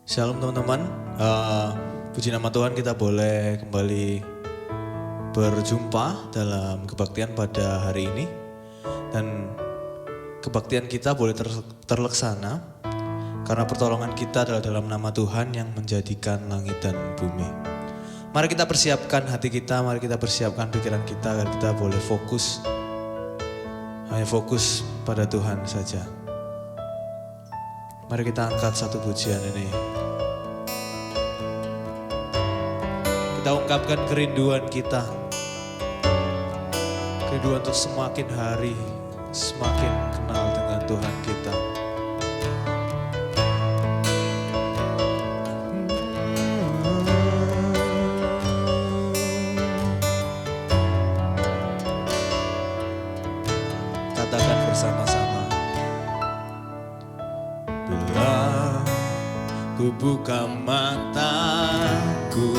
Shalom teman-teman, puji nama Tuhan kita boleh kembali berjumpa dalam kebaktian pada hari ini. Dan kebaktian kita boleh terlaksana karena pertolongan kita adalah dalam nama Tuhan yang menjadikan langit dan bumi. Mari kita persiapkan hati kita, mari kita persiapkan pikiran kita agar kita boleh fokus, hanya fokus pada Tuhan saja. Mari kita angkat satu pujian ini. Kita ungkapkan kerinduan kita. Kerinduan untuk semakin hari, semakin kenal dengan Tuhan kita. Katakan bersama-sama. Bila ku buka mataku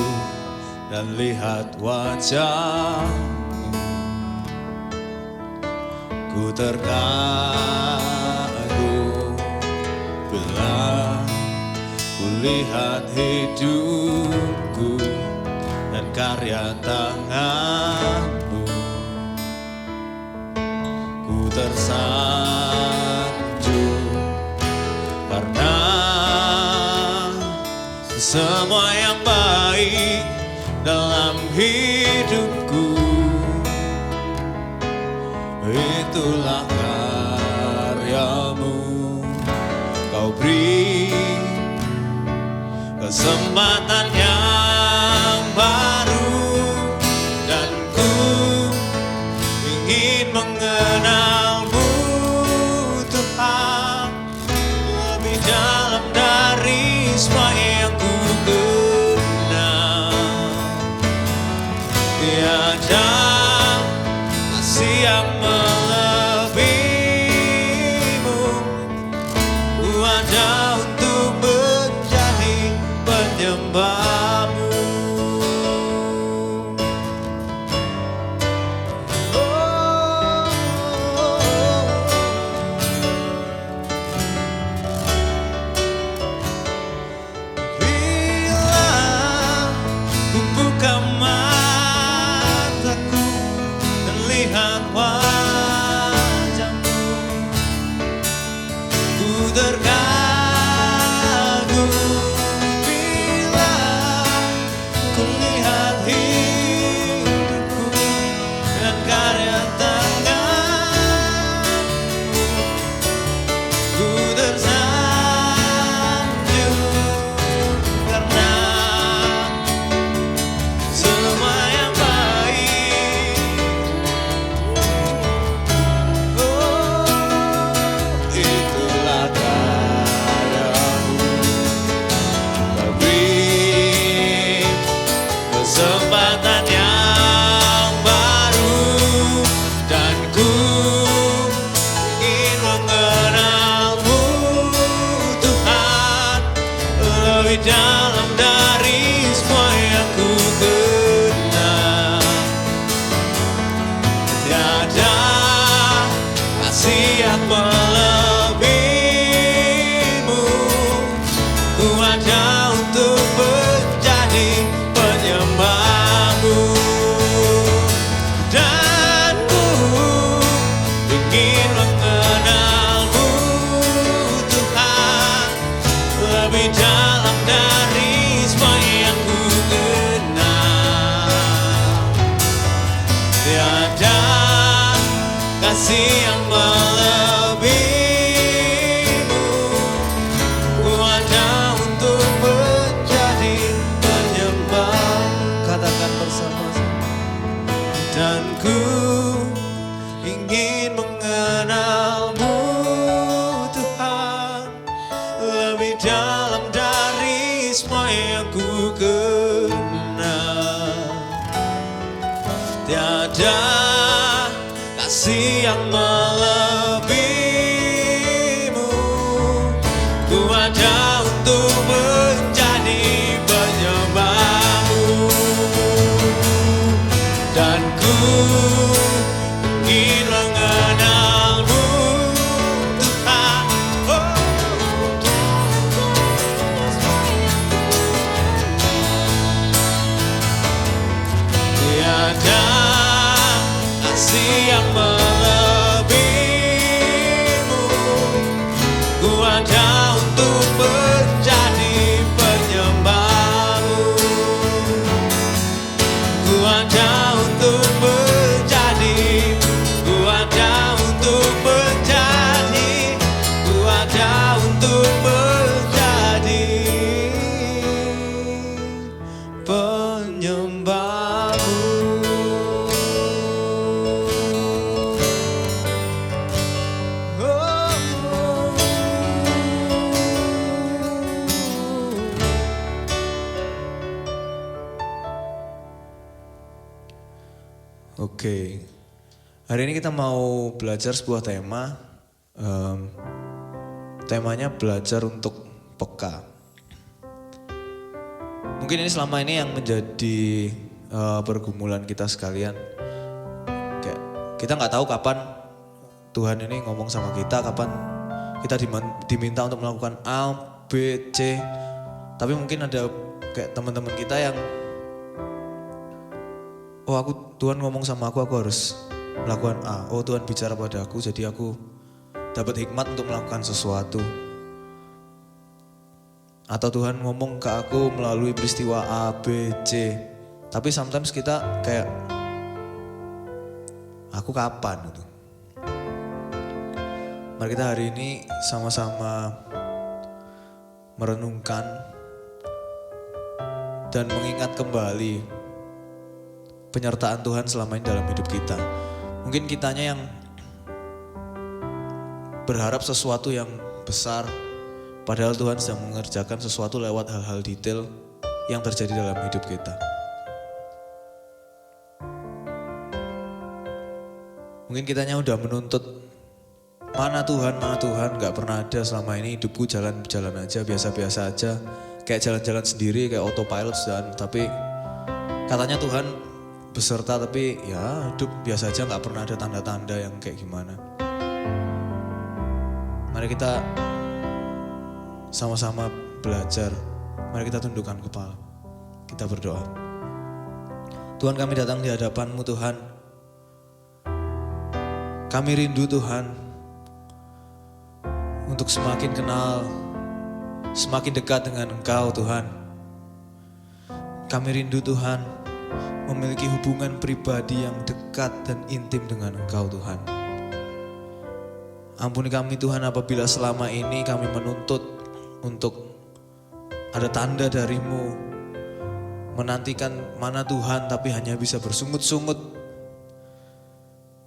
dan lihat wajahmu, ku terkagum. Bila ku lihat hidupku dan karya tanganmu, ku tersanjung karena semua yang baik dalam hidupku itulah karyamu. Kau beri kesempatan yang baru dan ku ingin mengenalmu Tuhan lebih dalam dari semua yang ku kenal. Tiada kasih yang melebihimu, ku ada untuk menjadi penyembahmu. Bila ku buka mataku dan lihat wajahmu, ku terkagum. Bila ku lihat hidupku dan karya tanganmu, ku tersanjung karena semua yang baik, itulah karyamu. Kau beri kesempatan yang baru dan ku ingin mengenalmu Tuhan lebih dalam dari semua yang ku kenal. Tiada kasih yang melebihimu, ku ada untuk menjadi penyembahmu. Dan ku ingin mengenalmu Tuhan lebih dalam dari semua yang ku kenal. Tiada kasih yang melebihimu, ku ada untuk menjadi penyembah. Katakan bersama-sama. Dan ku ingin mengenalmu Tuhan lebih dalam dari semua yang ku kenal. Tiada kasih yang melebihimu, ku ada untuk menjadi penyembahmu. Dan ku ingin mengenalmu Tuhan, Oke, hari ini kita mau belajar sebuah tema. Temanya belajar untuk peka. Mungkin ini selama ini yang menjadi pergumulan kita sekalian. Kayak kita nggak tahu kapan Tuhan ini ngomong sama kita, kapan kita diminta untuk melakukan A, B, C. Tapi mungkin ada kayak teman-teman kita yang Tuhan ngomong sama aku harus melakukan A. Oh, Tuhan bicara pada aku, jadi aku dapat hikmat untuk melakukan sesuatu. Atau Tuhan ngomong ke aku melalui peristiwa A, B, C. Tapi sometimes kita kayak, aku kapan gitu. Mari kita hari ini sama-sama merenungkan dan mengingat kembali penyertaan Tuhan selama ini dalam hidup kita. Mungkin kitanya yang berharap sesuatu yang besar, padahal Tuhan sedang mengerjakan sesuatu lewat hal-hal detail yang terjadi dalam hidup kita. Mungkin kitanya udah menuntut, mana Tuhan, gak pernah ada selama ini, hidupku jalan-jalan aja, biasa-biasa aja. Kayak jalan-jalan sendiri, kayak autopilot dan tapi katanya Tuhan beserta, tapi ya hidup biasa aja, gak pernah ada tanda-tanda yang kayak gimana. Mari kita sama-sama belajar, mari kita tundukkan kepala, kita berdoa. Tuhan, kami datang di hadapan-Mu Tuhan. Kami rindu Tuhan untuk semakin kenal, semakin dekat dengan Engkau Tuhan. Kami rindu Tuhan memiliki hubungan pribadi yang dekat dan intim dengan Engkau Tuhan. Ampuni kami Tuhan apabila selama ini kami menuntut untuk ada tanda dari-Mu, menantikan mana Tuhan tapi hanya bisa bersungut-sungut.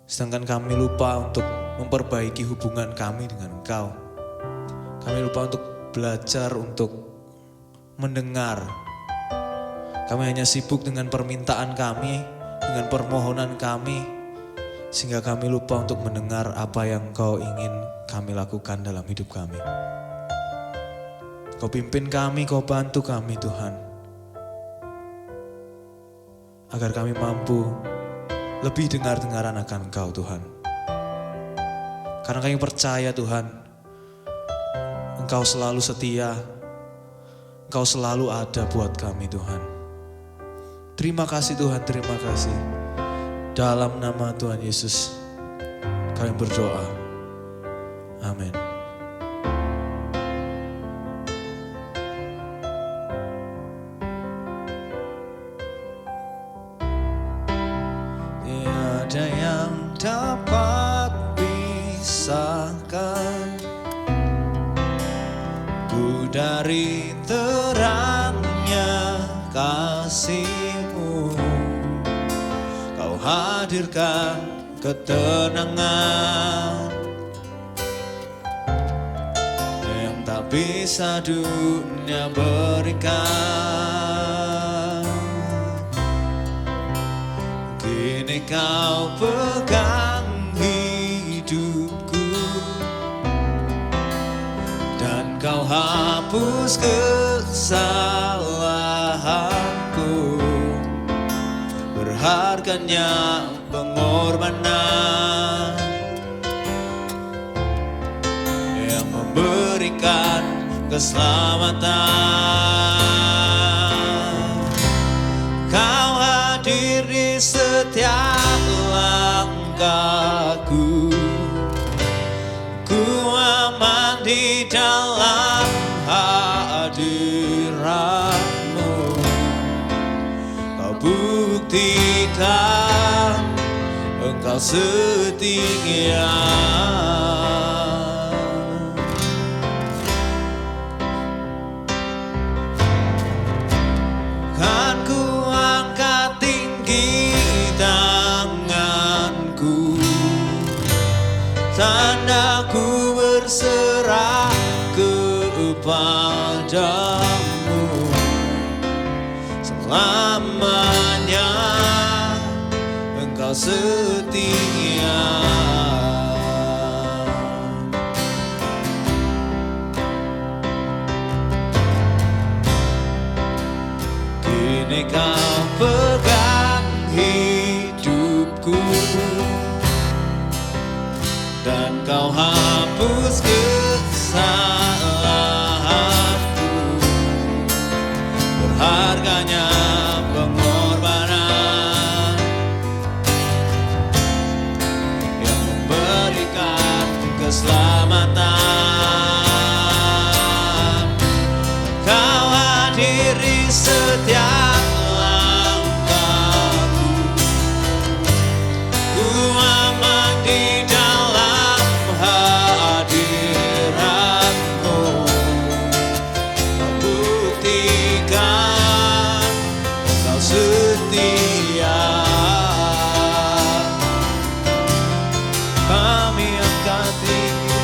Sedangkan kami lupa untuk memperbaiki hubungan kami dengan Engkau. Kami lupa untuk belajar untuk mendengar. Kami hanya sibuk dengan permintaan kami, dengan permohonan kami, sehingga kami lupa untuk mendengar apa yang Kau ingin kami lakukan dalam hidup kami. Kau pimpin kami, Kau bantu kami Tuhan, agar kami mampu lebih dengar-dengaran akan Engkau Tuhan. Karena kami percaya Tuhan, Engkau selalu setia, Engkau selalu ada buat kami Tuhan. Terima kasih Tuhan, terima kasih. Dalam nama Tuhan Yesus kami berdoa. Amin. Tiada yang dapat pisahkan ku dari terangnya kasih-Mu. Kau hadirkan ketenangan yang tak bisa dunia berikan. Kini Kau pegang hidupku dan Kau hapus kesalahanku. Berharganya pengorbanan yang memberikan keselamatan. Kau hadir di setiap langkahku. Ku aman di dalam hadirat-Mu. Kau buktikan Engkau setia. Kan ku angkat tinggi tanganku, tandaku berserah kepadamu. Selamanya Engkau Engkau setia. Kini Kau pegang hidupku dan Kau hapus kesalahanku. Berharganya pengorbanan yang memberikan keselamatan. Kau hadiri setiap langkahku. Ku aman di dalam hadirat-Mu. Kau buktikan Kau setia. Kami angkat tinggi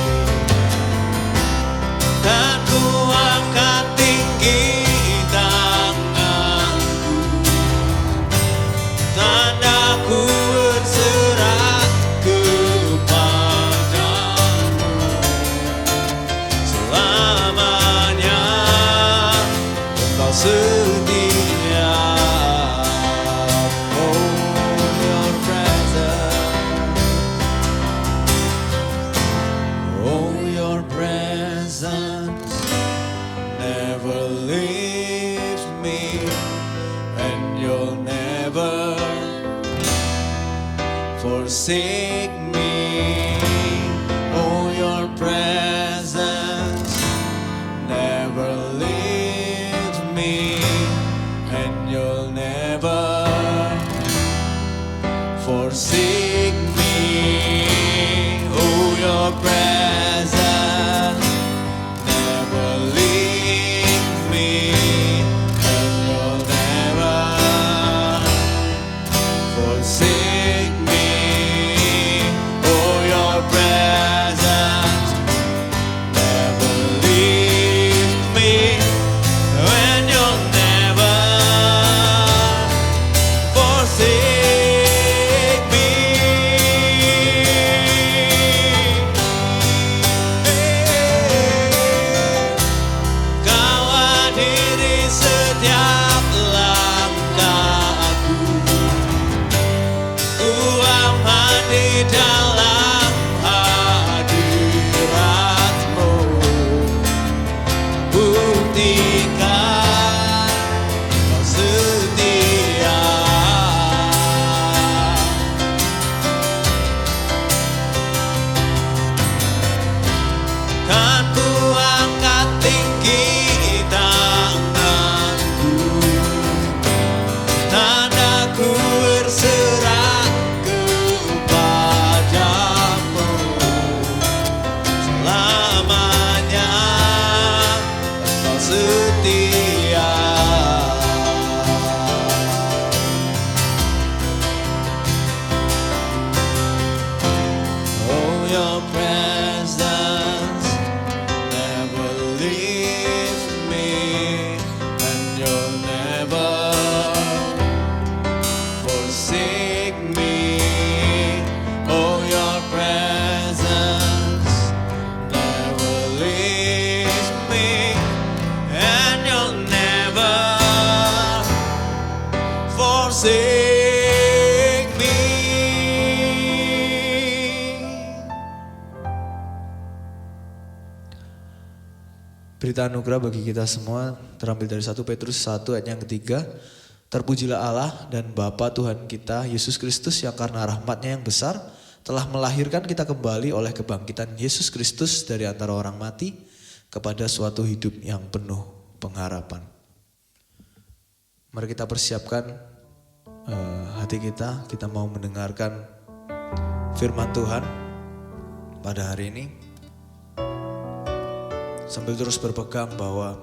dan ku angkat tinggi tanganku, tandaku berserah kepadamu. Selamanya Engkau setia. Oh, your presence never leaves me, and you'll never forsake me. Oh, your presence never leaves me, and you'll never forsake me. Oh, your presence never leave me, and you'll never forsake me. Oh, your presence never leave me, and you'll never forsake me. Kau hadiri setiap langkahku. Ku aman di dalam hadirat-Mu. Buktikan Kau setia. Kan ku angkat tinggi tanganku, tandaku berserah kepadamu. Selamanya Engkau setia. Oh, your presence never leaves me, and you'll never forsake me. Oh, your presence never leaves me, and you'll never forsake me. Berita anugerah bagi kita semua terambil dari 1 Petrus 1 ayat yang ketiga. Terpujilah Allah dan Bapa Tuhan kita Yesus Kristus yang karena rahmat-Nya yang besar telah melahirkan kita kembali oleh kebangkitan Yesus Kristus dari antara orang mati kepada suatu hidup yang penuh pengharapan. Mari kita persiapkan hati kita mau mendengarkan firman Tuhan pada hari ini. Sambil terus berpegang bahwa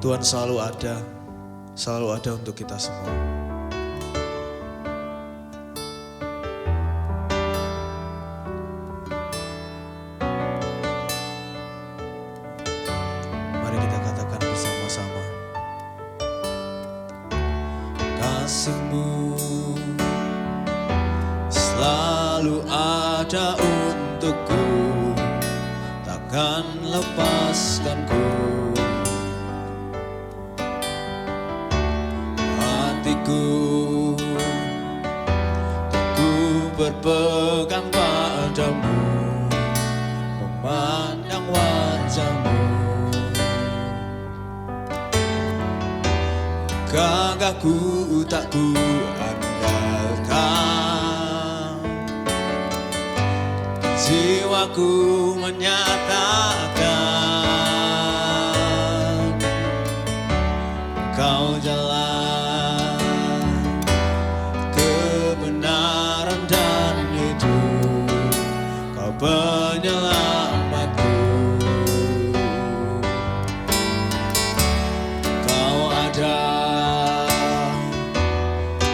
Tuhan selalu ada untuk kita semua. Mari kita katakan bersama-sama. Kasih-Mu ada untukku, takkan lepaskan ku. Hatiku berpegang padamu, memandang wajahmu. Gagahku tak ku andalkan, jiwaku menyatakan kau jalan kebenaran dan hidup, kau penyelamatku. Kau ada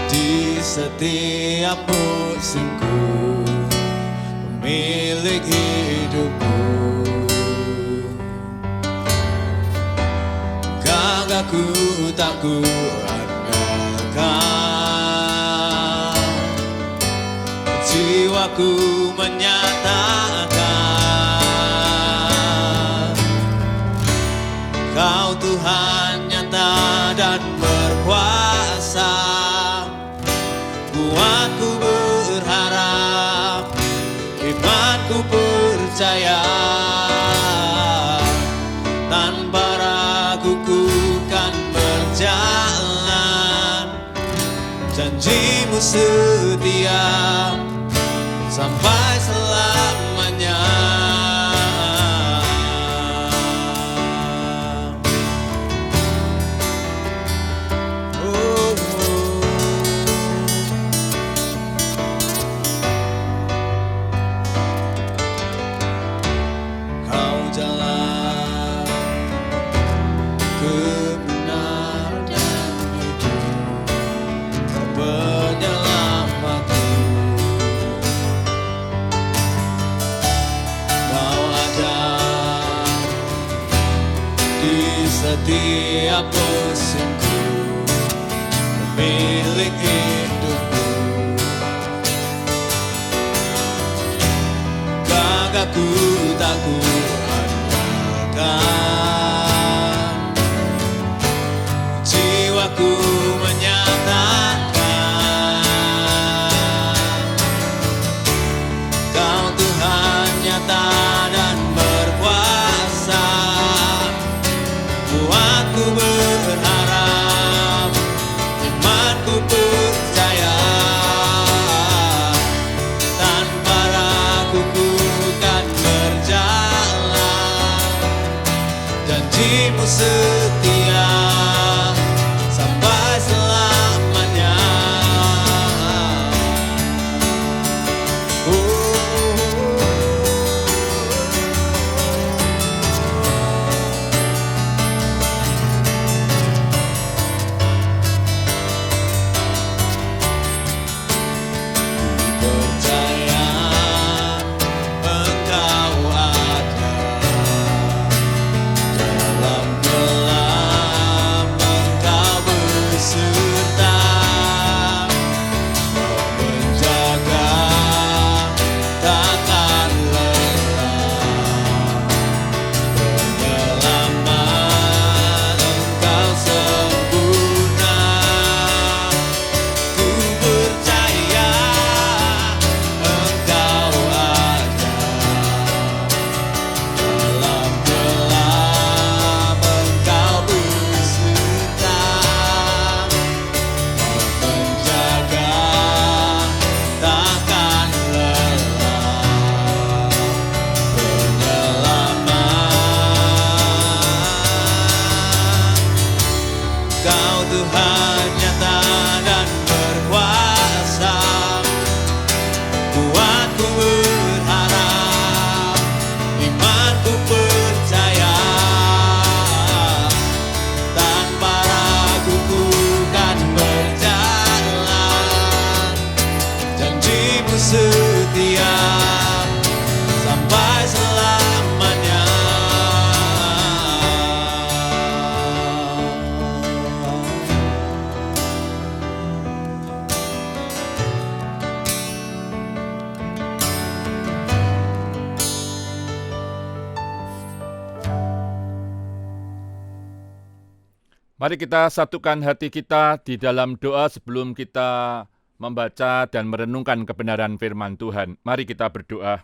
di setiap musimku, pemilik hidupku. Gagahku tak ku andalkan, jiwaku menyatakan kau Tuhan nyata dan berkuasa. Kuatku berharap, imanku percaya, tanpa ragu ku kan berjalan. Janjimu setia sampai selamanya. Kau jalan kebenaran dan hidup, kau penyelamatku. Kau ada di setiap musimku, pemilik hidupku. Gagahku tak ku andalkan, jiwaku menyatakan kau Tuhan nyata dan berkuasa. Kuatku berharap, imanku percaya, tanpa ragu ku kan berjalan. Janjimu setia sampai selamanya. Percaya Engkau ada dalam gelap, Engkau beserta, Kau menjaga takkan lelah. Penyelamat Engkau sempurna, ku percaya Engkau ada dalam gelap, Engkau beserta, Kau menjaga takkan lelah. Penyelamat, Kau Tuhan nyata dan berkuasa. Kuatku berharap, imanku percaya, tanpa ragu ku kan berjalan. Janjimu setia sampai selamanya. Mari kita satukan hati kita di dalam doa sebelum kita membaca dan merenungkan kebenaran firman Tuhan. Mari kita berdoa.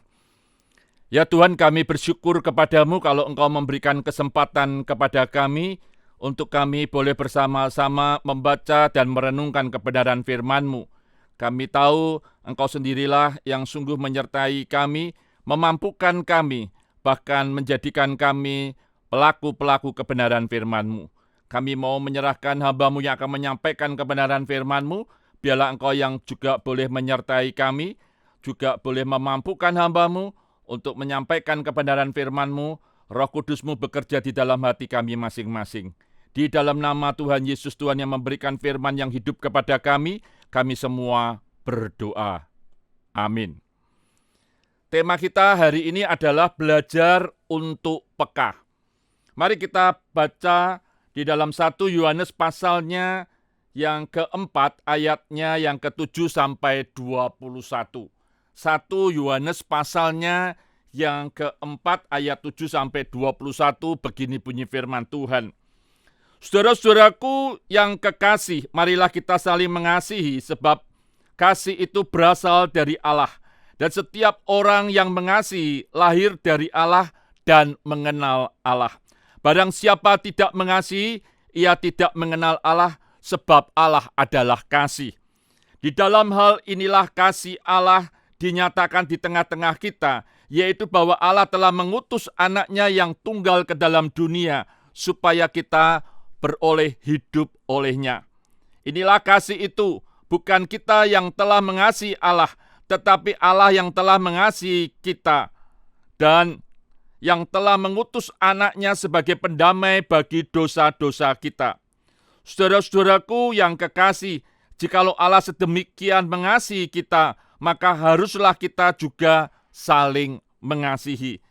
Ya Tuhan, kami bersyukur kepadamu kalau Engkau memberikan kesempatan kepada kami untuk kami boleh bersama-sama membaca dan merenungkan kebenaran firman-Mu. Kami tahu Engkau sendirilah yang sungguh menyertai kami, memampukan kami, bahkan menjadikan kami pelaku-pelaku kebenaran firman-Mu. Kami mau menyerahkan hamba-Mu yang akan menyampaikan kebenaran firman-Mu. Biarlah Engkau yang juga boleh menyertai kami, juga boleh memampukan hamba-Mu untuk menyampaikan kebenaran firman-Mu. Roh Kudus-Mu bekerja di dalam hati kami masing-masing. Di dalam nama Tuhan Yesus, Tuhan yang memberikan firman yang hidup kepada kami semua berdoa. Amin. Tema kita hari ini adalah belajar untuk peka. Mari kita baca di dalam 1 Yohanes pasalnya yang keempat, ayatnya yang ke-7 sampai 21. 1 Yohanes pasalnya yang keempat, ayat 7 sampai 21, begini bunyi firman Tuhan. Saudara-saudaraku yang kekasih, marilah kita saling mengasihi, sebab kasih itu berasal dari Allah. Dan setiap orang yang mengasihi lahir dari Allah dan mengenal Allah. Barang siapa tidak mengasihi, ia tidak mengenal Allah, sebab Allah adalah kasih. Di dalam hal inilah kasih Allah dinyatakan di tengah-tengah kita, yaitu bahwa Allah telah mengutus anaknya yang tunggal ke dalam dunia, supaya kita beroleh hidup olehnya. Inilah kasih itu, bukan kita yang telah mengasihi Allah, tetapi Allah yang telah mengasihi kita, dan yang telah mengutus anaknya sebagai pendamai bagi dosa-dosa kita. Saudara-saudaraku yang kekasih, jikalau Allah sedemikian mengasihi kita, maka haruslah kita juga saling mengasihi.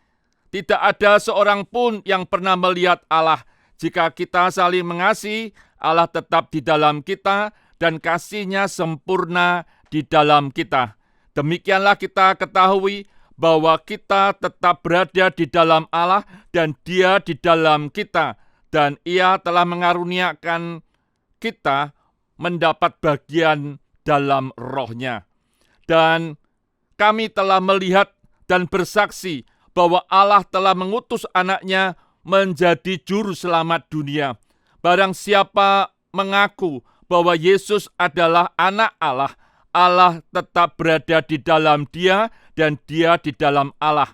Tidak ada seorang pun yang pernah melihat Allah. Jika kita saling mengasihi, Allah tetap di dalam kita dan kasih-Nya sempurna di dalam kita. Demikianlah kita ketahui bahwa kita tetap berada di dalam Allah dan Dia di dalam kita, dan Ia telah mengaruniakan kita mendapat bagian dalam Roh-Nya. Dan kami telah melihat dan bersaksi bahwa Allah telah mengutus anaknya menjadi juru selamat dunia. Barang siapa mengaku bahwa Yesus adalah anak Allah, Allah tetap berada di dalam Dia dan Dia di dalam Allah.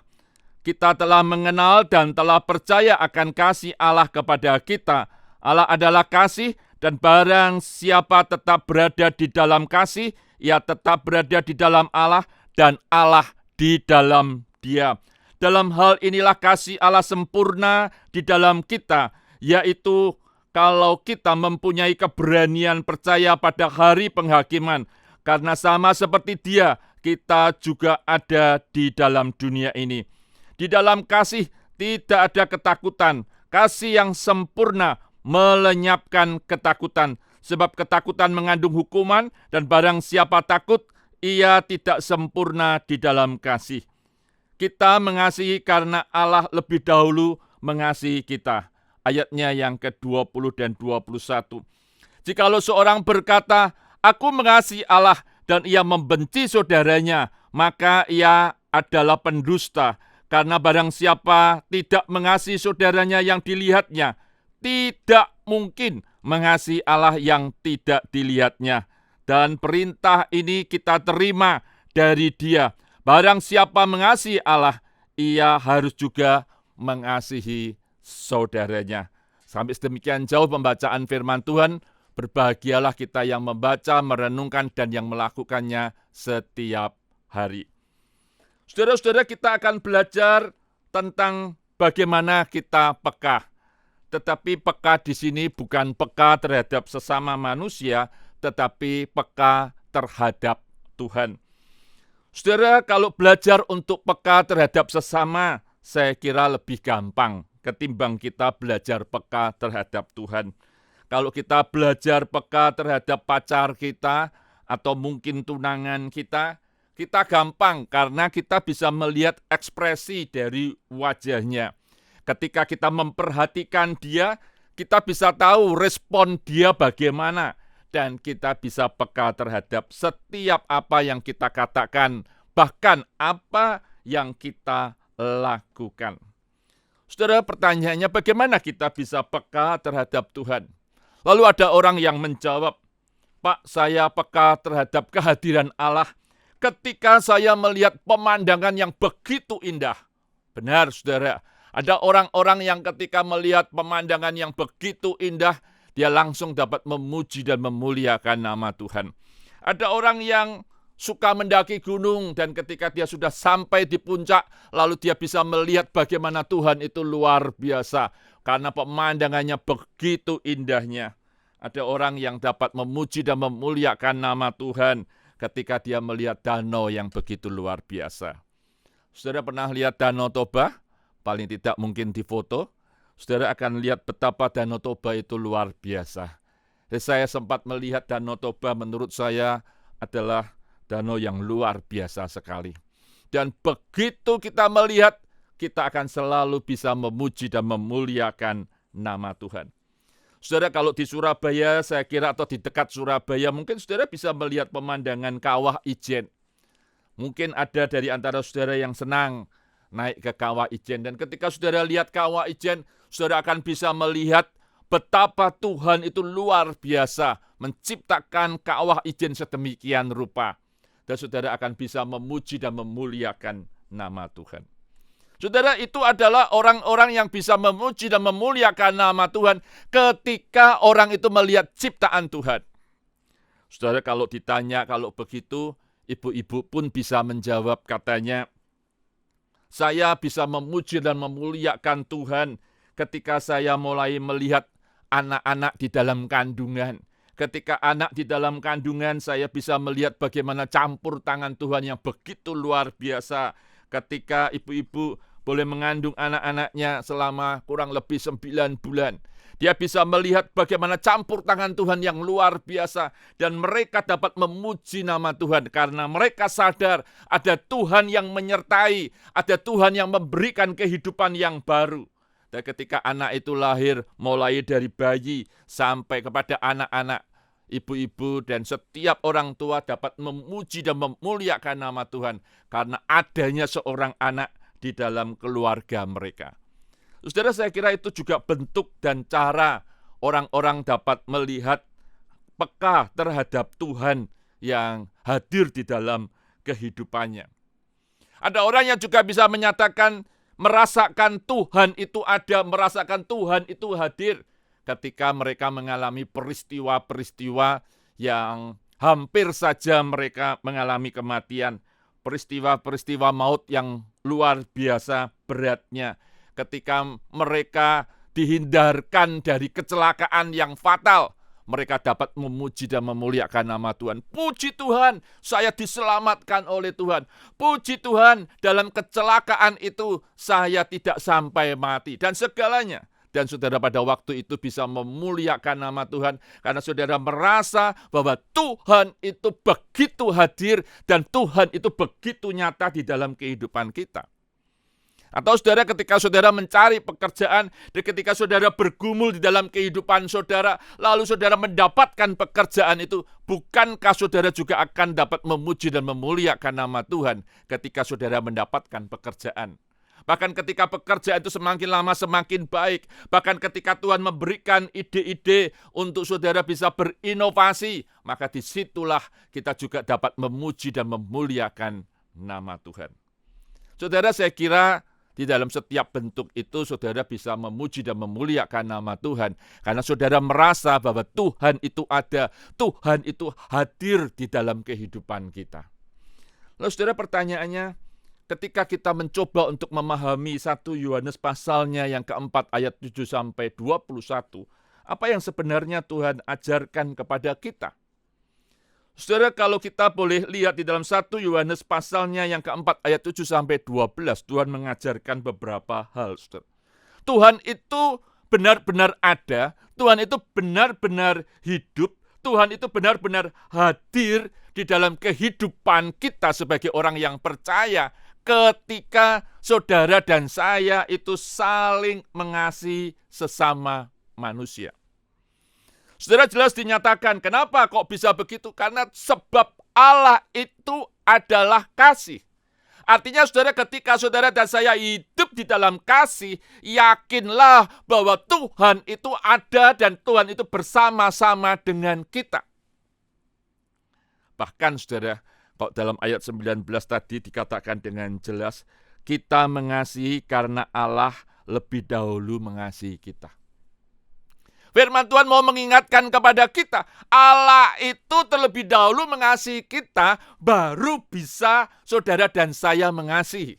Kita telah mengenal dan telah percaya akan kasih Allah kepada kita. Allah adalah kasih, dan barang siapa tetap berada di dalam kasih, ia tetap berada di dalam Allah dan Allah di dalam Dia. Dalam hal inilah kasih Allah sempurna di dalam kita, yaitu kalau kita mempunyai keberanian percaya pada hari penghakiman. Karena sama seperti Dia, kita juga ada di dalam dunia ini. Di dalam kasih tidak ada ketakutan. Kasih yang sempurna melenyapkan ketakutan. Sebab ketakutan mengandung hukuman, dan barang siapa takut, ia tidak sempurna di dalam kasih. Kita mengasihi karena Allah lebih dahulu mengasihi kita. Ayatnya yang ke-20 dan 21. Jikalau seorang berkata, aku mengasihi Allah, dan ia membenci saudaranya, maka ia adalah pendusta. Karena barang siapa tidak mengasihi saudaranya yang dilihatnya, tidak mungkin mengasihi Allah yang tidak dilihatnya. Dan perintah ini kita terima dari Dia. Barang siapa mengasihi Allah, ia harus juga mengasihi saudaranya. Sampai sedemikian jauh pembacaan firman Tuhan. Berbahagialah kita yang membaca, merenungkan, dan yang melakukannya setiap hari. Saudara-saudara, kita akan belajar tentang bagaimana kita peka. Tetapi peka di sini bukan peka terhadap sesama manusia, tetapi peka terhadap Tuhan. Saudara, kalau belajar untuk peka terhadap sesama, saya kira lebih gampang ketimbang kita belajar peka terhadap Tuhan. Kalau kita belajar peka terhadap pacar kita atau mungkin tunangan kita gampang karena kita bisa melihat ekspresi dari wajahnya. Ketika kita memperhatikan dia, kita bisa tahu respon dia bagaimana, dan kita bisa peka terhadap setiap apa yang kita katakan, bahkan apa yang kita lakukan. Saudara, pertanyaannya bagaimana kita bisa peka terhadap Tuhan? Lalu ada orang yang menjawab, Pak, saya peka terhadap kehadiran Allah ketika saya melihat pemandangan yang begitu indah. Benar, saudara. Ada orang-orang yang ketika melihat pemandangan yang begitu indah, dia langsung dapat memuji dan memuliakan nama Tuhan. Ada orang yang suka mendaki gunung, dan ketika dia sudah sampai di puncak, lalu dia bisa melihat bagaimana Tuhan itu luar biasa, karena pemandangannya begitu indahnya. Ada orang yang dapat memuji dan memuliakan nama Tuhan ketika dia melihat danau yang begitu luar biasa. Saudara pernah lihat Danau Toba? Paling tidak mungkin di foto. Saudara akan lihat betapa Danau Toba itu luar biasa. Dan saya sempat melihat Danau Toba, menurut saya adalah danau yang luar biasa sekali. Dan begitu kita melihat, kita akan selalu bisa memuji dan memuliakan nama Tuhan. Saudara, kalau di Surabaya, saya kira, atau di dekat Surabaya, mungkin saudara bisa melihat pemandangan Kawah Ijen. Mungkin ada dari antara saudara yang senang naik ke Kawah Ijen. Dan ketika saudara lihat Kawah Ijen, saudara akan bisa melihat betapa Tuhan itu luar biasa menciptakan Kawah Ijen sedemikian rupa. Dan saudara akan bisa memuji dan memuliakan nama Tuhan. Saudara, itu adalah orang-orang yang bisa memuji dan memuliakan nama Tuhan ketika orang itu melihat ciptaan Tuhan. Saudara, kalau ditanya, kalau begitu, ibu-ibu pun bisa menjawab, katanya, saya bisa memuji dan memuliakan Tuhan ketika saya mulai melihat anak-anak di dalam kandungan. Ketika anak di dalam kandungan, saya bisa melihat bagaimana campur tangan Tuhan yang begitu luar biasa. Ketika ibu-ibu boleh mengandung anak-anaknya selama kurang lebih 9 bulan. Dia bisa melihat bagaimana campur tangan Tuhan yang luar biasa. Dan mereka dapat memuji nama Tuhan karena mereka sadar ada Tuhan yang menyertai, ada Tuhan yang memberikan kehidupan yang baru. Dan ketika anak itu lahir, mulai dari bayi sampai kepada anak-anak, ibu-ibu dan setiap orang tua dapat memuji dan memuliakan nama Tuhan karena adanya seorang anak di dalam keluarga mereka. Saudara, saya kira itu juga bentuk dan cara orang-orang dapat melihat peka terhadap Tuhan yang hadir di dalam kehidupannya. Ada orang yang juga bisa menyatakan merasakan Tuhan itu ada, merasakan Tuhan itu hadir ketika mereka mengalami peristiwa-peristiwa yang hampir saja mereka mengalami kematian. Peristiwa-peristiwa maut yang luar biasa beratnya. Ketika mereka dihindarkan dari kecelakaan yang fatal, mereka dapat memuji dan memuliakan nama Tuhan. Puji Tuhan, saya diselamatkan oleh Tuhan. Puji Tuhan, dalam kecelakaan itu saya tidak sampai mati. Dan segalanya. Dan saudara pada waktu itu bisa memuliakan nama Tuhan karena saudara merasa bahwa Tuhan itu begitu hadir dan Tuhan itu begitu nyata di dalam kehidupan kita. Atau saudara, ketika saudara mencari pekerjaan dan ketika saudara bergumul di dalam kehidupan saudara, lalu saudara mendapatkan pekerjaan itu, bukankah saudara juga akan dapat memuji dan memuliakan nama Tuhan ketika saudara mendapatkan pekerjaan? Bahkan ketika pekerjaan itu semakin lama semakin baik. Bahkan ketika Tuhan memberikan ide-ide untuk saudara bisa berinovasi, maka disitulah kita juga dapat memuji dan memuliakan nama Tuhan. Saudara, saya kira di dalam setiap bentuk itu saudara bisa memuji dan memuliakan nama Tuhan. Karena saudara merasa bahwa Tuhan itu ada, Tuhan itu hadir di dalam kehidupan kita. Lalu saudara, pertanyaannya, ketika kita mencoba untuk memahami 1 Yohanes pasalnya yang keempat ayat 7-21, apa yang sebenarnya Tuhan ajarkan kepada kita? Saudara, kalau kita boleh lihat di dalam 1 Yohanes pasalnya yang keempat ayat 7-12, Tuhan mengajarkan beberapa hal. Saudara. Tuhan itu benar-benar ada, Tuhan itu benar-benar hidup, Tuhan itu benar-benar hadir di dalam kehidupan kita sebagai orang yang percaya, ketika saudara dan saya itu saling mengasihi sesama manusia. Saudara, jelas dinyatakan, kenapa kok bisa begitu? Karena sebab Allah itu adalah kasih. Artinya saudara, ketika saudara dan saya hidup di dalam kasih, yakinlah bahwa Tuhan itu ada dan Tuhan itu bersama-sama dengan kita. Bahkan saudara, kalau dalam ayat 19 tadi dikatakan dengan jelas, kita mengasihi karena Allah lebih dahulu mengasihi kita. Firman Tuhan mau mengingatkan kepada kita, Allah itu terlebih dahulu mengasihi kita, baru bisa saudara dan saya mengasihi.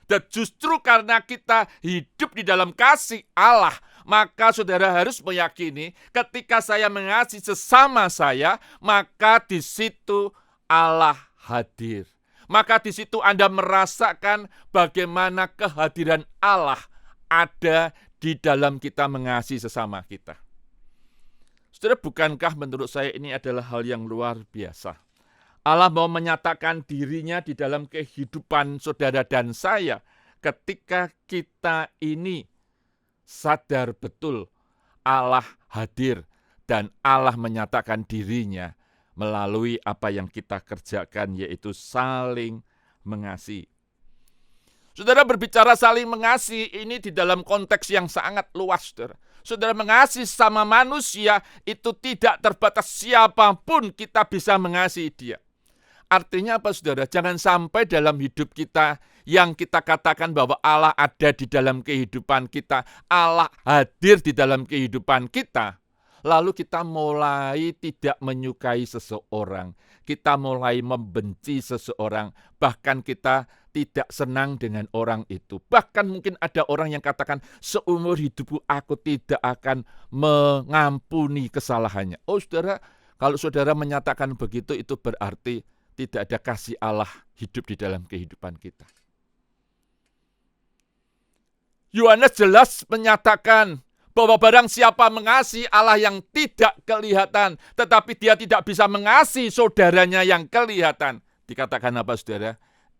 Dan justru karena kita hidup di dalam kasih Allah, maka saudara harus meyakini ketika saya mengasihi sesama saya, maka di situ Allah hadir. Maka di situ Anda merasakan bagaimana kehadiran Allah ada di dalam kita mengasihi sesama kita. Saudara, bukankah menurut saya ini adalah hal yang luar biasa? Allah mau menyatakan dirinya di dalam kehidupan saudara dan saya ketika kita ini sadar betul Allah hadir dan Allah menyatakan dirinya melalui apa yang kita kerjakan, yaitu saling mengasihi. Saudara, berbicara saling mengasihi ini di dalam konteks yang sangat luas, saudara. Saudara, mengasihi sama manusia itu tidak terbatas, siapapun kita bisa mengasihi dia. Artinya apa, saudara? Jangan sampai dalam hidup kita yang kita katakan bahwa Allah ada di dalam kehidupan kita, Allah hadir di dalam kehidupan kita, lalu kita mulai tidak menyukai seseorang, kita mulai membenci seseorang, bahkan kita tidak senang dengan orang itu. Bahkan mungkin ada orang yang katakan, seumur hidupku aku tidak akan mengampuni kesalahannya. Oh saudara, kalau saudara menyatakan begitu, itu berarti tidak ada kasih Allah hidup di dalam kehidupan kita. Yohanes jelas menyatakan bahwa barang siapa mengasihi Allah yang tidak kelihatan, tetapi dia tidak bisa mengasihi saudaranya yang kelihatan. Dikatakan apa, saudara?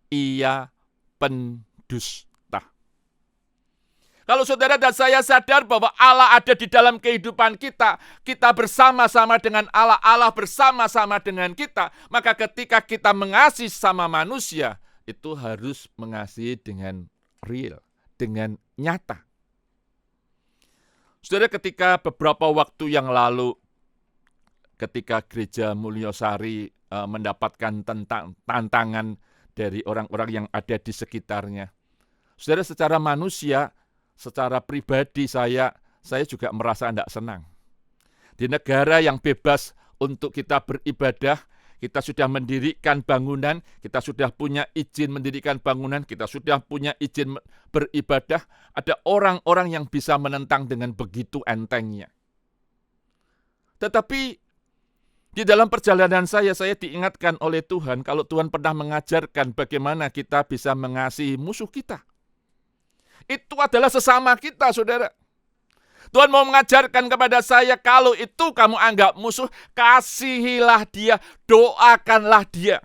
Ia pendusta. Kalau saudara dan saya sadar bahwa Allah ada di dalam kehidupan kita, kita bersama-sama dengan Allah, Allah bersama-sama dengan kita, maka ketika kita mengasihi sama manusia, itu harus mengasihi dengan real, dengan nyata. Saudara, ketika beberapa waktu yang lalu, ketika Gereja Mulyosari mendapatkan tantangan dari orang-orang yang ada di sekitarnya. Saudara, secara manusia, secara pribadi saya juga merasa tidak senang. Di negara yang bebas untuk kita beribadah, kita sudah mendirikan bangunan, kita sudah punya izin mendirikan bangunan, kita sudah punya izin beribadah, ada orang-orang yang bisa menentang dengan begitu entengnya. Tetapi di dalam perjalanan saya diingatkan oleh Tuhan, kalau Tuhan pernah mengajarkan bagaimana kita bisa mengasihi musuh kita. Itu adalah sesama kita, saudara. Tuhan mau mengajarkan kepada saya, kalau itu kamu anggap musuh, kasihilah dia, doakanlah dia.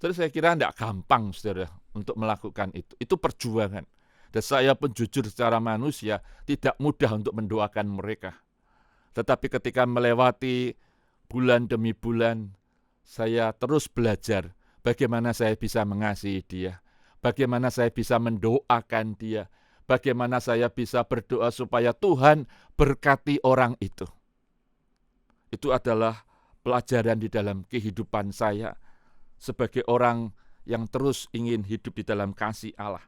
Jadi saya kira tidak gampang, saudara, untuk melakukan itu. Itu perjuangan. Dan saya pun jujur secara manusia, tidak mudah untuk mendoakan mereka. Tetapi ketika melewati bulan demi bulan, saya terus belajar bagaimana saya bisa mengasihi dia, bagaimana saya bisa mendoakan dia, bagaimana saya bisa berdoa supaya Tuhan berkati orang itu. Itu adalah pelajaran di dalam kehidupan saya sebagai orang yang terus ingin hidup di dalam kasih Allah.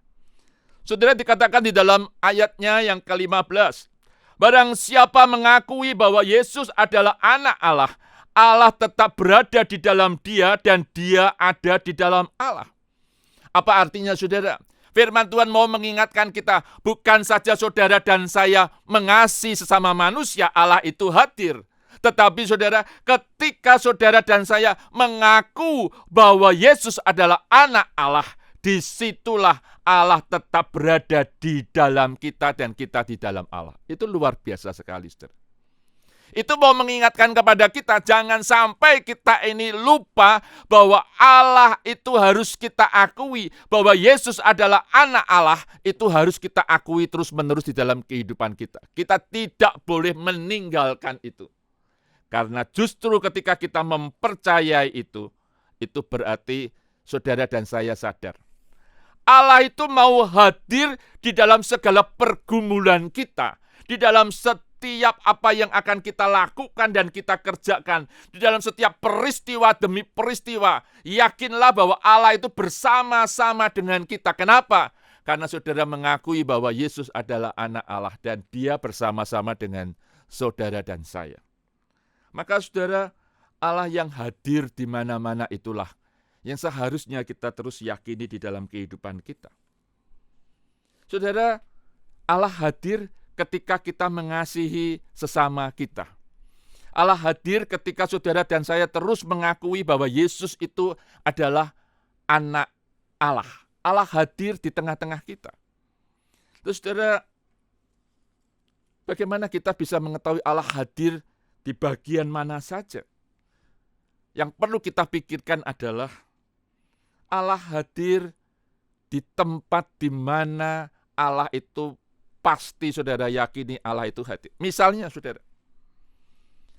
Saudara, dikatakan di dalam ayatnya yang ke-15, barang siapa mengakui bahwa Yesus adalah anak Allah, Allah tetap berada di dalam dia dan dia ada di dalam Allah. Apa artinya, saudara? Firman Tuhan mau mengingatkan kita, bukan saja saudara dan saya mengasihi sesama manusia, Allah itu hadir. Tetapi saudara, ketika saudara dan saya mengaku bahwa Yesus adalah anak Allah, disitulah Allah tetap berada di dalam kita dan kita di dalam Allah. Itu luar biasa sekali, saudara. Itu mau mengingatkan kepada kita, jangan sampai kita ini lupa bahwa Allah itu harus kita akui, bahwa Yesus adalah anak Allah, itu harus kita akui terus-menerus di dalam kehidupan kita. Kita tidak boleh meninggalkan itu. Karena justru ketika kita mempercayai itu berarti saudara dan saya sadar. Allah itu mau hadir di dalam segala pergumulan kita, di dalam setiap apa yang akan kita lakukan dan kita kerjakan, di dalam setiap peristiwa demi peristiwa. Yakinlah bahwa Allah itu bersama-sama dengan kita. Kenapa? Karena saudara mengakui bahwa Yesus adalah anak Allah dan Dia bersama-sama dengan saudara dan saya. Maka saudara, Allah yang hadir di mana-mana itulah yang seharusnya kita terus yakini di dalam kehidupan kita. Saudara, Allah hadir ketika kita mengasihi sesama kita. Allah hadir ketika saudara dan saya terus mengakui bahwa Yesus itu adalah anak Allah. Allah hadir di tengah-tengah kita. Terus saudara, bagaimana kita bisa mengetahui Allah hadir di bagian mana saja? Yang perlu kita pikirkan adalah Allah hadir di tempat di mana Allah itu pasti saudara yakini Allah itu hadir. Misalnya saudara,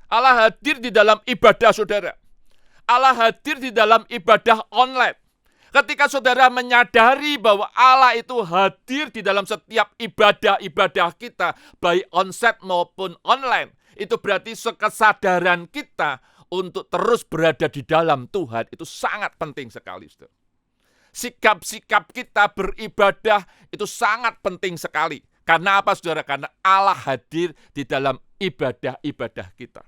Allah hadir di dalam ibadah saudara. Allah hadir di dalam ibadah online. Ketika saudara menyadari bahwa Allah itu hadir di dalam setiap ibadah-ibadah kita, baik onsite maupun online, itu berarti kesadaran kita untuk terus berada di dalam Tuhan itu sangat penting sekali, saudara. Sikap-sikap kita beribadah itu sangat penting sekali. Karena apa, saudara? Karena Allah hadir di dalam ibadah-ibadah kita.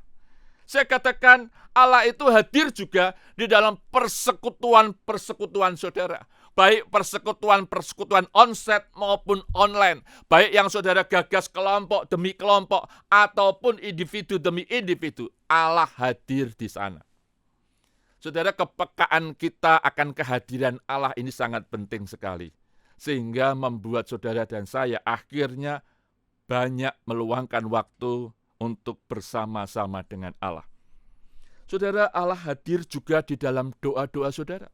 Saya katakan Allah itu hadir juga di dalam persekutuan-persekutuan saudara. Baik persekutuan-persekutuan onsite maupun online. Baik yang saudara gagas kelompok demi kelompok ataupun individu demi individu. Allah hadir di sana. Saudara, kepekaan kita akan kehadiran Allah ini sangat penting sekali. Sehingga membuat saudara dan saya akhirnya banyak meluangkan waktu untuk bersama-sama dengan Allah. Saudara, Allah hadir juga di dalam doa-doa saudara.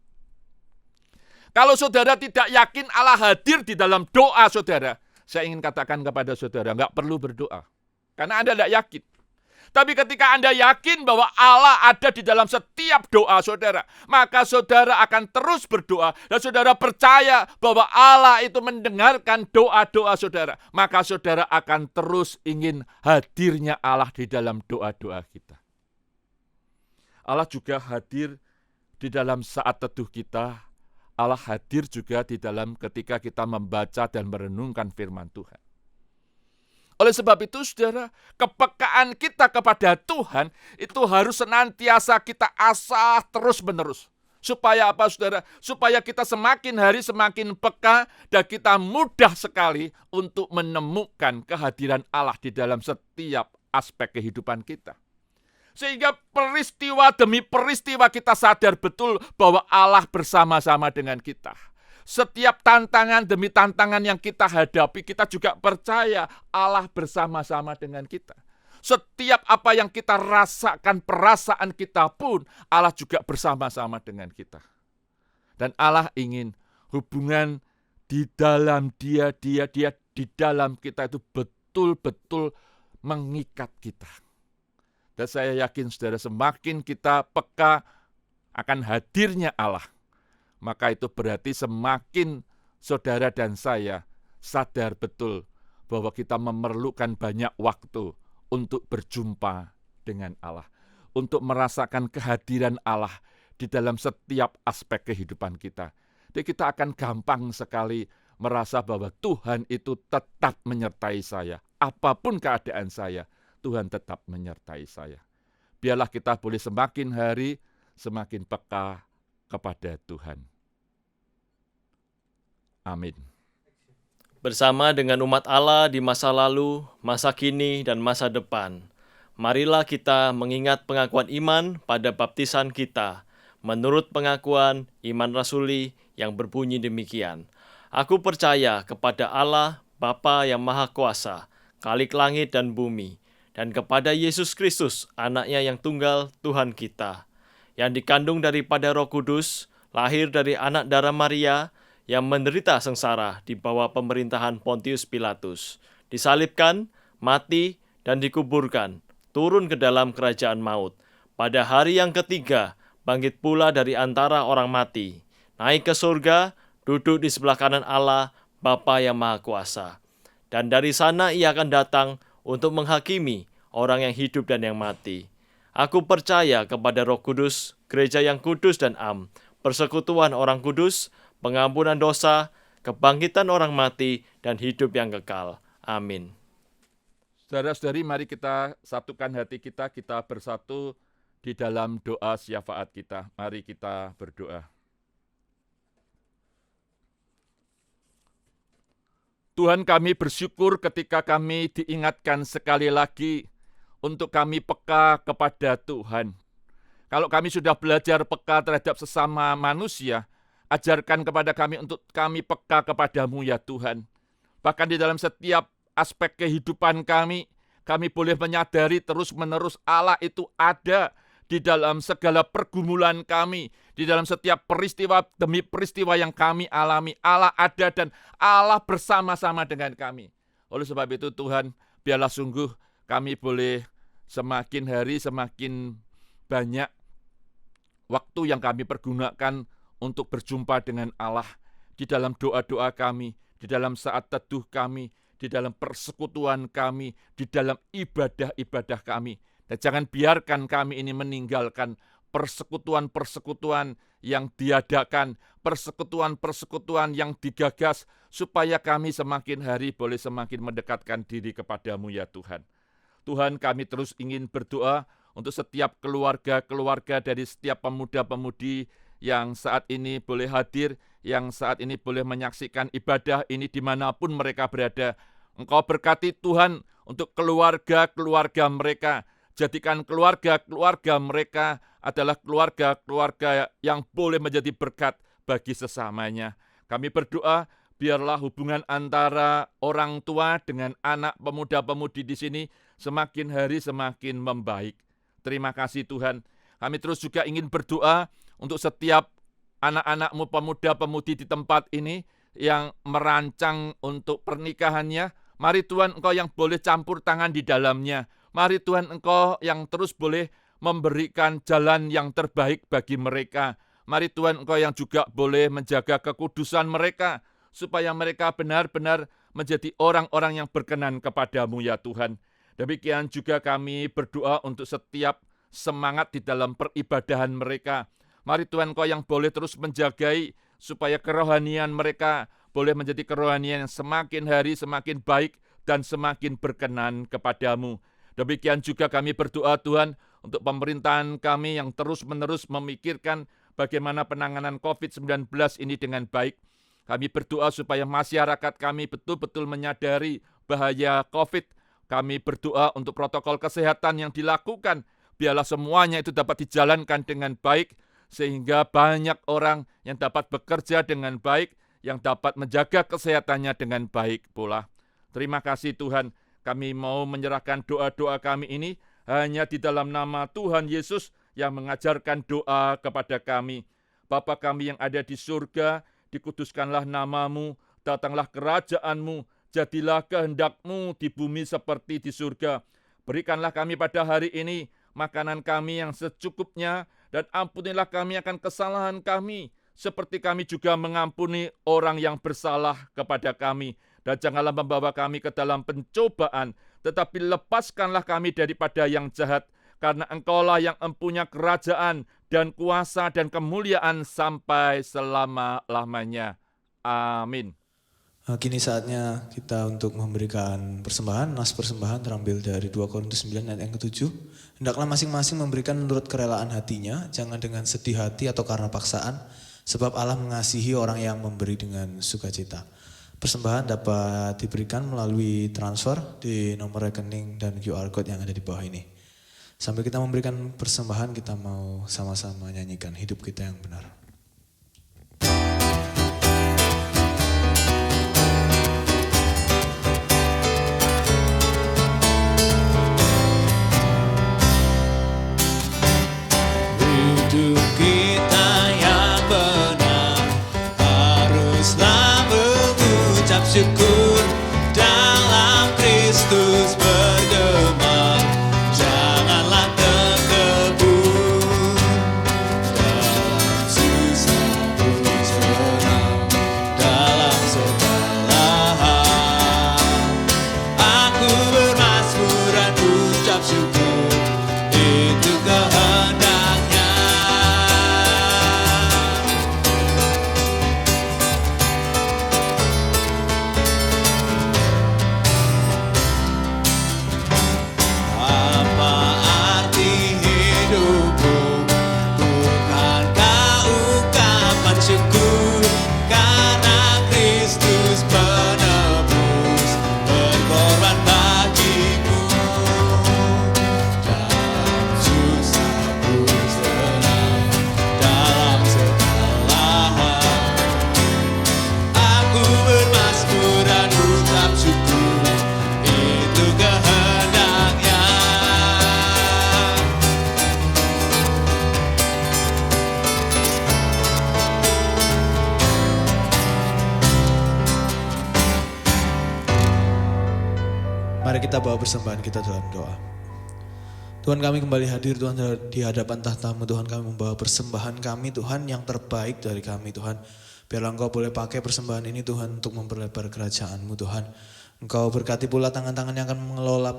Kalau saudara tidak yakin Allah hadir di dalam doa saudara, saya ingin katakan kepada saudara, nggak perlu berdoa. Karena Anda tidak yakin. Tapi ketika Anda yakin bahwa Allah ada di dalam setiap doa saudara, maka saudara akan terus berdoa dan saudara percaya bahwa Allah itu mendengarkan doa-doa saudara. Maka saudara akan terus ingin hadirnya Allah di dalam doa-doa kita. Allah juga hadir di dalam saat teduh kita. Allah hadir juga di dalam ketika kita membaca dan merenungkan firman Tuhan. Oleh sebab itu, saudara, kepekaan kita kepada Tuhan itu harus senantiasa kita asah terus-menerus. Supaya apa, saudara? Supaya kita semakin hari semakin peka dan kita mudah sekali untuk menemukan kehadiran Allah di dalam setiap aspek kehidupan kita. Sehingga peristiwa demi peristiwa kita sadar betul bahwa Allah bersama-sama dengan kita. Setiap tantangan demi tantangan yang kita hadapi, kita juga percaya Allah bersama-sama dengan kita. Setiap apa yang kita rasakan, perasaan kita pun, Allah juga bersama-sama dengan kita. Dan Allah ingin hubungan di dalam Dia di dalam kita itu betul-betul mengikat kita. Dan saya yakin, saudara, semakin kita peka akan hadirnya Allah, maka itu berarti semakin saudara dan saya sadar betul bahwa kita memerlukan banyak waktu untuk berjumpa dengan Allah, untuk merasakan kehadiran Allah di dalam setiap aspek kehidupan kita. Jadi kita akan gampang sekali merasa bahwa Tuhan itu tetap menyertai saya. Apapun keadaan saya, Tuhan tetap menyertai saya. Biarlah kita boleh semakin hari semakin peka kepada Tuhan. Amin. Bersama dengan umat Allah di masa lalu, masa kini, dan masa depan, marilah kita mengingat pengakuan iman pada baptisan kita, menurut pengakuan iman rasuli yang berbunyi demikian. Aku percaya kepada Allah, Bapa yang Maha Kuasa, Khalik langit dan bumi, dan kepada Yesus Kristus, anaknya yang tunggal Tuhan kita, yang dikandung daripada Roh Kudus, lahir dari anak darah Maria, yang menderita sengsara di bawah pemerintahan Pontius Pilatus, disalibkan, mati, dan dikuburkan, turun ke dalam kerajaan maut. Pada hari yang ketiga, bangkit pula dari antara orang mati, naik ke surga, duduk di sebelah kanan Allah, Bapa yang Maha Kuasa. Dan dari sana ia akan datang untuk menghakimi orang yang hidup dan yang mati. Aku percaya kepada Roh Kudus, gereja yang kudus dan am, persekutuan orang kudus, pengampunan dosa, kebangkitan orang mati, dan hidup yang kekal. Amin. Saudara-saudari, mari kita satukan hati kita, kita bersatu di dalam doa syafaat kita. Mari kita berdoa. Tuhan, kami bersyukur ketika kami diingatkan sekali lagi untuk kami peka kepada Tuhan. Kalau kami sudah belajar peka terhadap sesama manusia, ajarkan kepada kami untuk kami peka kepadamu ya Tuhan. Bahkan di dalam setiap aspek kehidupan kami boleh menyadari terus-menerus Allah itu ada di dalam segala pergumulan kami, di dalam setiap peristiwa demi peristiwa yang kami alami. Allah ada dan Allah bersama-sama dengan kami. Oleh sebab itu Tuhan, biarlah sungguh kami boleh semakin hari semakin banyak waktu yang kami pergunakan untuk berjumpa dengan Allah di dalam doa-doa kami, di dalam saat teduh kami, di dalam persekutuan kami, di dalam ibadah-ibadah kami. Dan jangan biarkan kami ini meninggalkan persekutuan-persekutuan yang diadakan, persekutuan-persekutuan yang digagas, supaya kami semakin hari boleh semakin mendekatkan diri kepadamu ya Tuhan. Tuhan, kami terus ingin berdoa untuk setiap keluarga-keluarga dari setiap pemuda-pemudi yang saat ini boleh hadir, yang saat ini boleh menyaksikan ibadah ini dimanapun mereka berada. Engkau berkati Tuhan untuk keluarga-keluarga mereka. Jadikan keluarga-keluarga mereka adalah keluarga-keluarga yang boleh menjadi berkat bagi sesamanya. Kami berdoa, biarlah hubungan antara orang tua dengan anak pemuda-pemudi di sini semakin hari semakin membaik. Terima kasih Tuhan. Kami terus juga ingin berdoa untuk setiap anak-anakmu pemuda-pemudi di tempat ini yang merancang untuk pernikahannya. Mari Tuhan, Engkau yang boleh campur tangan di dalamnya. Mari Tuhan, Engkau yang terus boleh memberikan jalan yang terbaik bagi mereka. Mari Tuhan, Engkau yang juga boleh menjaga kekudusan mereka, supaya mereka benar-benar menjadi orang-orang yang berkenan kepadamu ya Tuhan. Demikian juga kami berdoa untuk setiap semangat di dalam peribadahan mereka. Mari Tuhan, Engkau yang boleh terus menjagai supaya kerohanian mereka boleh menjadi kerohanian yang semakin hari semakin baik dan semakin berkenan kepadamu. Demikian juga kami berdoa Tuhan untuk pemerintahan kami yang terus-menerus memikirkan bagaimana penanganan COVID-19 ini dengan baik. Kami berdoa supaya masyarakat kami betul-betul menyadari bahaya COVID. Kami berdoa untuk protokol kesehatan yang dilakukan. Biarlah semuanya itu dapat dijalankan dengan baik, sehingga banyak orang yang dapat bekerja dengan baik, yang dapat menjaga kesehatannya dengan baik pula. Terima kasih Tuhan. Kami mau menyerahkan doa-doa kami ini hanya di dalam nama Tuhan Yesus yang mengajarkan doa kepada kami. Bapa kami yang ada di surga, dikuduskanlah namamu, datanglah kerajaan-Mu, jadilah kehendak-Mu di bumi seperti di surga. Berikanlah kami pada hari ini makanan kami yang secukupnya, dan ampunilah kami akan kesalahan kami, seperti kami juga mengampuni orang yang bersalah kepada kami. Dan janganlah membawa kami ke dalam pencobaan, tetapi lepaskanlah kami daripada yang jahat, karena Engkaulah yang mempunyai kerajaan dan kuasa dan kemuliaan sampai selama-lamanya. Amin. Kini saatnya kita untuk memberikan persembahan. Nas persembahan terambil dari 2 Korintus 9 ayat yang ke-7. Hendaklah masing-masing memberikan menurut kerelaan hatinya, jangan dengan sedih hati atau karena paksaan, sebab Allah mengasihi orang yang memberi dengan sukacita. Persembahan dapat diberikan melalui transfer di nomor rekening dan QR Code yang ada di bawah ini. Sambil kita memberikan persembahan, kita mau sama-sama nyanyikan hidup kita yang benar. kita bawa persembahan kita dalam doa. Tuhan, kami kembali hadir Tuhan di hadapan tahta-Mu Tuhan. Kami membawa persembahan kami Tuhan yang terbaik dari kami Tuhan. Biarlah Engkau boleh pakai persembahan ini Tuhan untuk memperlebar kerajaan-Mu Tuhan. Engkau berkati pula tangan-tangan yang akan mengelola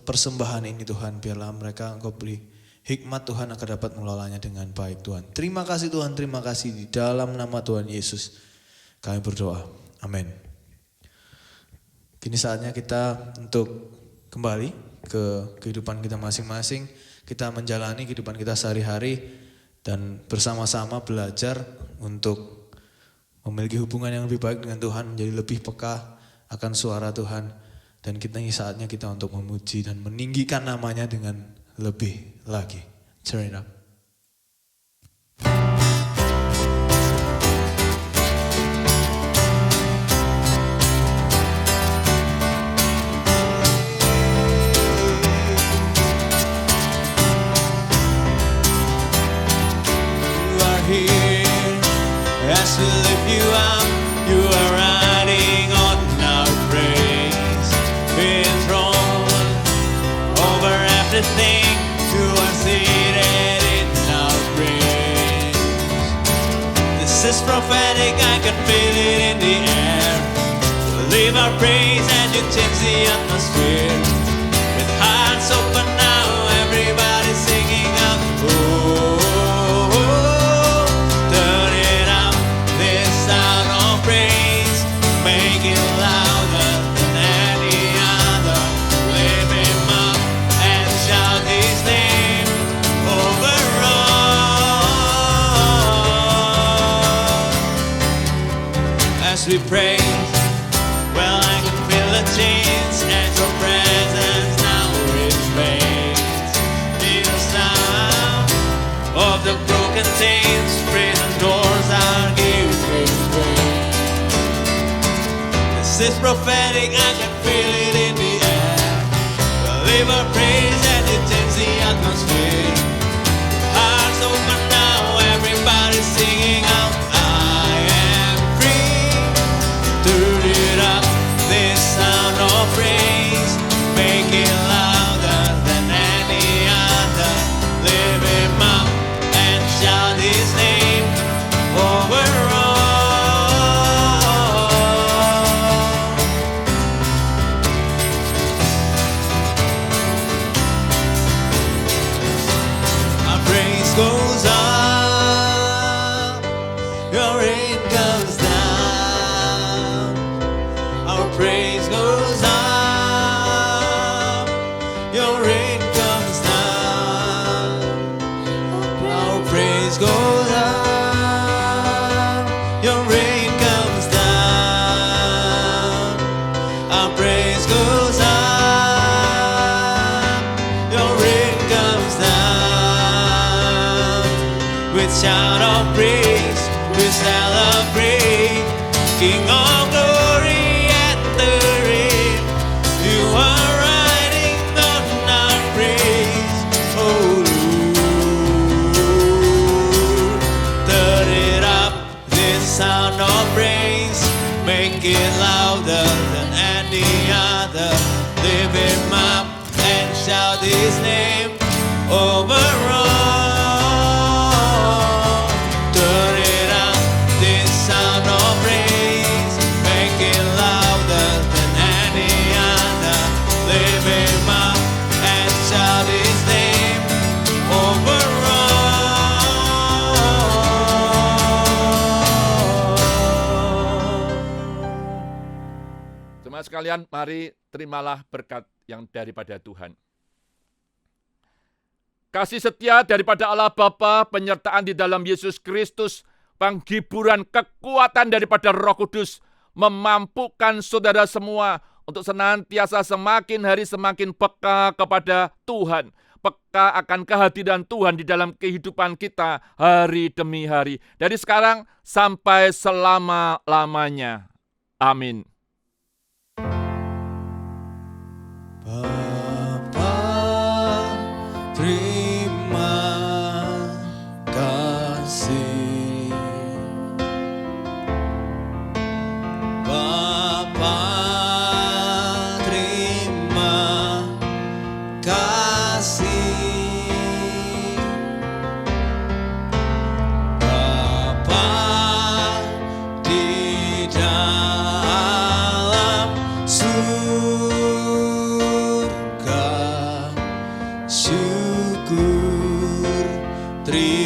persembahan ini Tuhan. Biarlah mereka Engkau beri hikmat Tuhan agar dapat mengelolanya dengan baik Tuhan. Terima kasih Tuhan, terima kasih di dalam nama Tuhan Yesus. Kami berdoa. Amin. Kini saatnya kita untuk kembali ke kehidupan kita masing-masing. Kita menjalani kehidupan kita sehari-hari dan bersama-sama belajar untuk memiliki hubungan yang lebih baik dengan Tuhan, menjadi lebih peka akan suara Tuhan. Dan ini saatnya kita untuk memuji dan meninggikan namanya dengan lebih lagi. Turn it up. As we lift you up, you are riding on our praise. Be enthroned over everything, you are seated in our praise. This is prophetic, I can feel it in the air. Leave our praise and you change the atmosphere. With hearts open now, everybody singing out, oh. We praise, well I can feel the chains and your presence now remains. In the sound of the broken chains, prison doors are giving way. This is prophetic, I can feel it in the air. Live our praise and it changes the atmosphere. Hearts open now, everybody singing out. Turn it up, this sound of praise, make it louder than any other. Lift him up and shout his name over all. Our praise goes up, your rain comes down. Praise goes up, your rain comes down. Our praise goes up, your rain comes down. Our praise goes up, your rain comes down. With shout of praise, we celebrate, King of glory. Sound of praise, make it louder than any other. Lift him up and shout his name over all. Turn it up, this sound of praise, make it louder than any other. Lift him up and shout his name over all. Jemaat sekalian, mari terimalah berkat yang daripada Tuhan. Kasih setia daripada Allah Bapa, penyertaan di dalam Yesus Kristus, penghiburan kekuatan daripada Roh Kudus, memampukan saudara semua untuk senantiasa semakin hari semakin peka kepada Tuhan, peka akan kehadiran Tuhan di dalam kehidupan kita hari demi hari, dari sekarang sampai selama-lamanya. Amin. Bapa, terima kasih. Bapa, terima kasih. Bapa di dalam surga, syukur terima